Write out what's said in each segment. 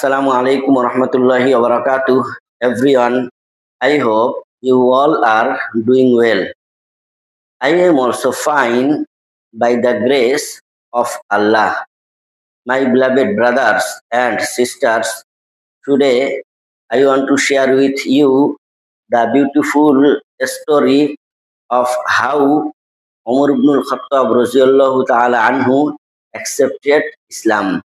Assalamu alaikum warahmatullahi wabarakatuh, everyone. I hope you all are doing well. I am also fine by the grace of Allah. My beloved brothers and sisters, today I want to share with you the beautiful story of how Umar ibn al-Khattab radhiyallahu ta'ala anhu accepted Islam.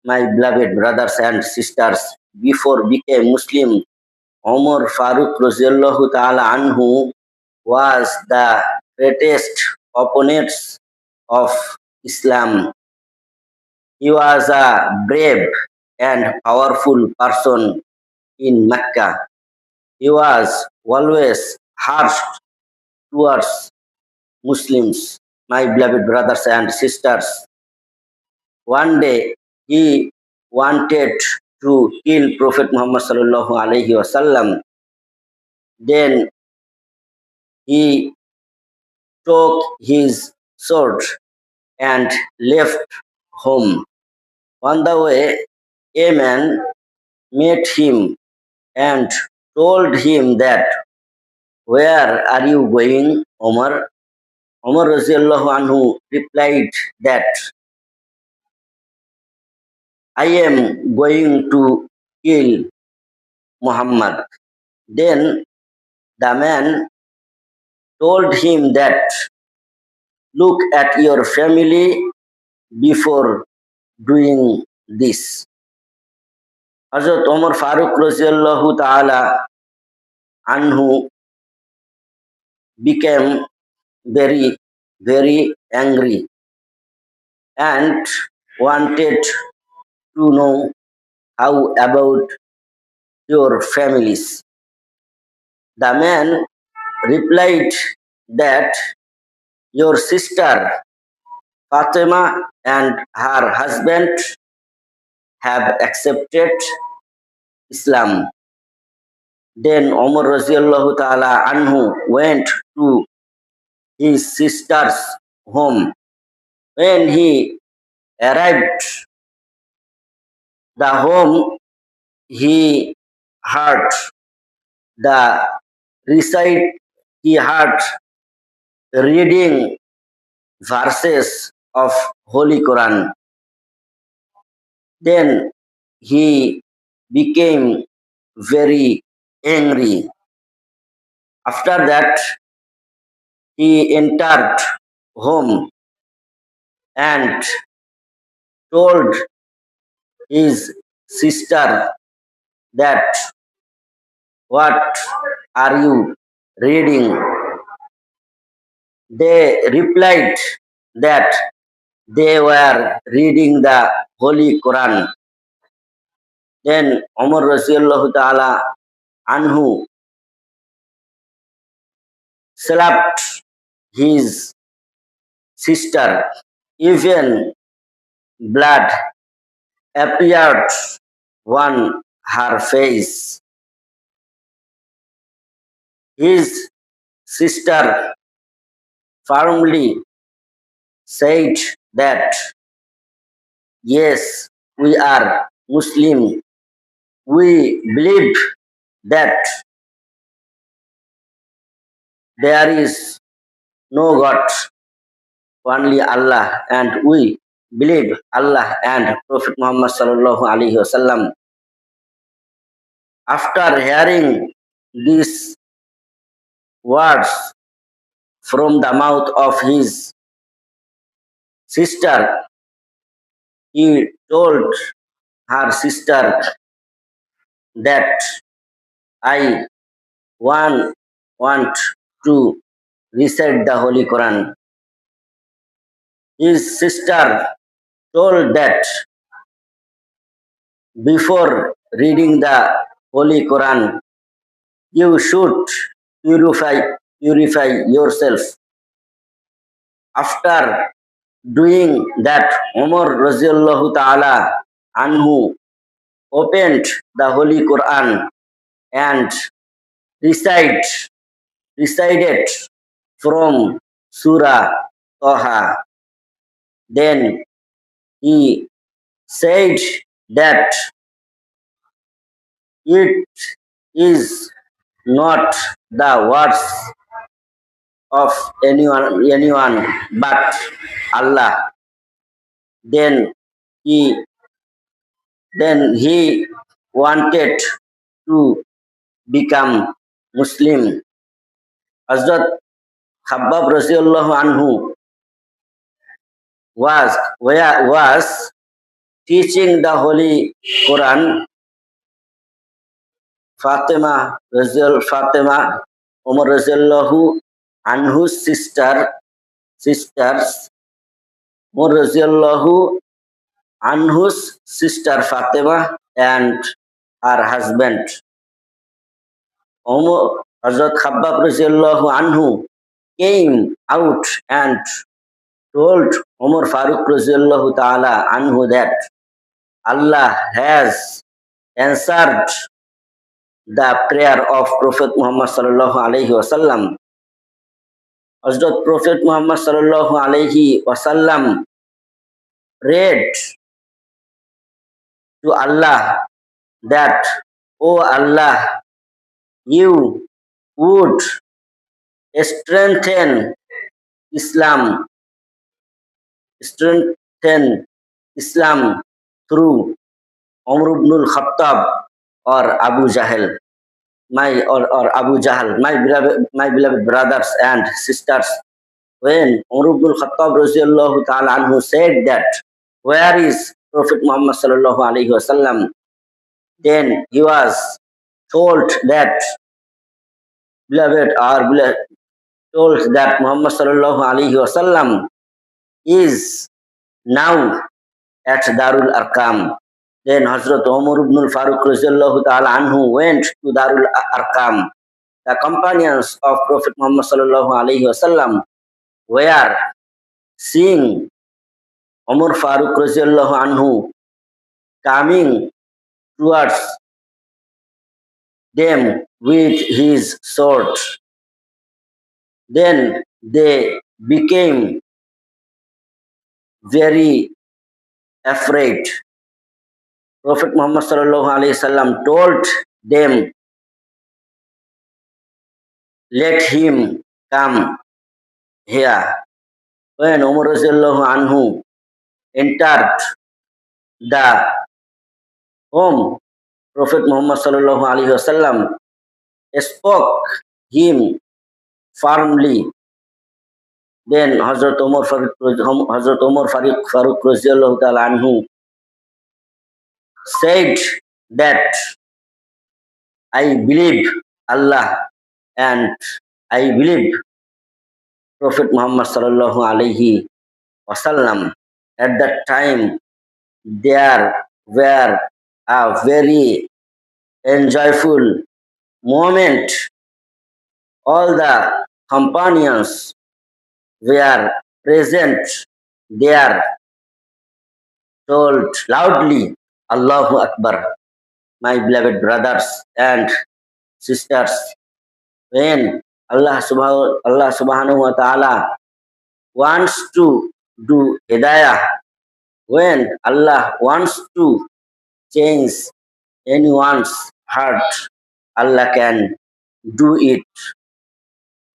My beloved brothers and sisters, before became Muslim, Umar Farooq Raziallahu Ta'ala Anhu was the greatest opponent of Islam. He was a brave and powerful person in Mecca. He was always harsh towards Muslims. My beloved brothers and sisters, one day he wanted to kill Prophet Muhammad sallallahu alaihi wasallam. Then he took his sword and left home. On the way, a man met him and told him that, "Where are you going, Omar?" Omar Raziallahu anhu replied that, "I am going to kill Muhammad." Then the man told him that, "Look at your family before doing this." Hazrat Umar Farooq Raziallahu Ta'ala Anhu became very, very angry and wanted to know how about your families. The man replied that your sister Fatima and her husband have accepted Islam. Then Umar Raziallahu Ta'ala Anhu went to his sister's home. When he arrived the home, he heard the recite, he heard reading verses of Holy Quran. Then he became very angry. After that, he entered home and told his sister that, "What are you reading?" They replied that they were reading the Holy Quran. Then Umar Raziallahu Ta'ala Anhu slapped his sister. Even blood appeared on her face. His sister firmly said that, "Yes, we are Muslim. We believe that there is no God, only Allah, and we believe Allah and Prophet Muhammad sallallahu alaihi wasallam." After hearing these words from the mouth of his sister, he told her sister that, "I want to recite the Holy Quran." His sister told that, "Before reading the Holy Quran, you should purify yourself." After doing that, Umar Raziallahu Ta'ala Anhu opened the Holy Quran and recite, recited from Surah Taha. Then he said that it is not the words of anyone but Allah. Then he then he wanted to become Muslim. Hazrat Khabbab Rasulullah anhu was teaching the Holy Quran. Fatima Umar Rasulullah anhu's sisters Umar Rasulullah anhu's sister Fatima and her husband Umar Hazrat Khabbab Rasulullah anhu came out and told Umar Farooq Rasulullah Ta'ala anhu that Allah has answered the prayer of Prophet Muhammad Sallallahu Alaihi Wasallam. Hazrat Prophet Muhammad Sallallahu Alaihi Wasallam prayed to Allah that, "O Allah, you would strengthen Islam, strengthen Islam through Umar ibn al-Khattab or Abu Jahl, or Abu Jahl, my beloved brothers and sisters." When Umar ibn al-Khattab Rasulullah Ta'ala anhu said that, "Where is Prophet Muhammad Sallallahu Alaihi Wasallam?" Then he was told that, told that Muhammad Sallallahu Alaihi Wasallam is now at Darul Arqam. Then Hazrat Umar ibn al-Faruq Rasulullah Ta'ala anhu went to Darul Arqam. The companions of Prophet Muhammad Sallallahu Alaihi Wasallam were seeing Umar Farooq Rasulullah anhu coming towards them with his sword. Then they became very afraid. Prophet Muhammad Sallallahu Alaihi Wasallam told them, "Let him come here." When Umar Rasulullah anhu entered the home, Prophet Muhammad Sallallahu Alaihi Wasallam spoke him firmly. Then Hazrat Umar Farooq Rasulullah Ta'ala anhu said that, "I believe Allah and I believe Prophet Muhammad Sallallahu Alaihi Wasallam." At that time, there were a very enjoyable moment. All the companions were present there, told loudly, "Allahu Akbar." My beloved brothers and sisters, when Allah Subhanahu wa Ta'ala wants to do hidayah, when Allah wants to change anyone's heart, Allah can do it.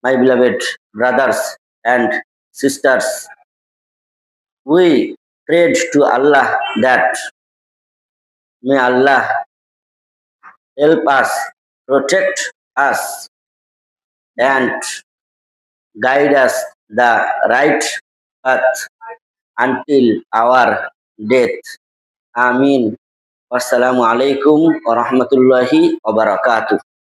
My beloved brothers and sisters, we prayed to Allah that may Allah help us, protect us, and guide us the right path until our death. Amin. Wassalamualaikum warahmatullahi wabarakatuh.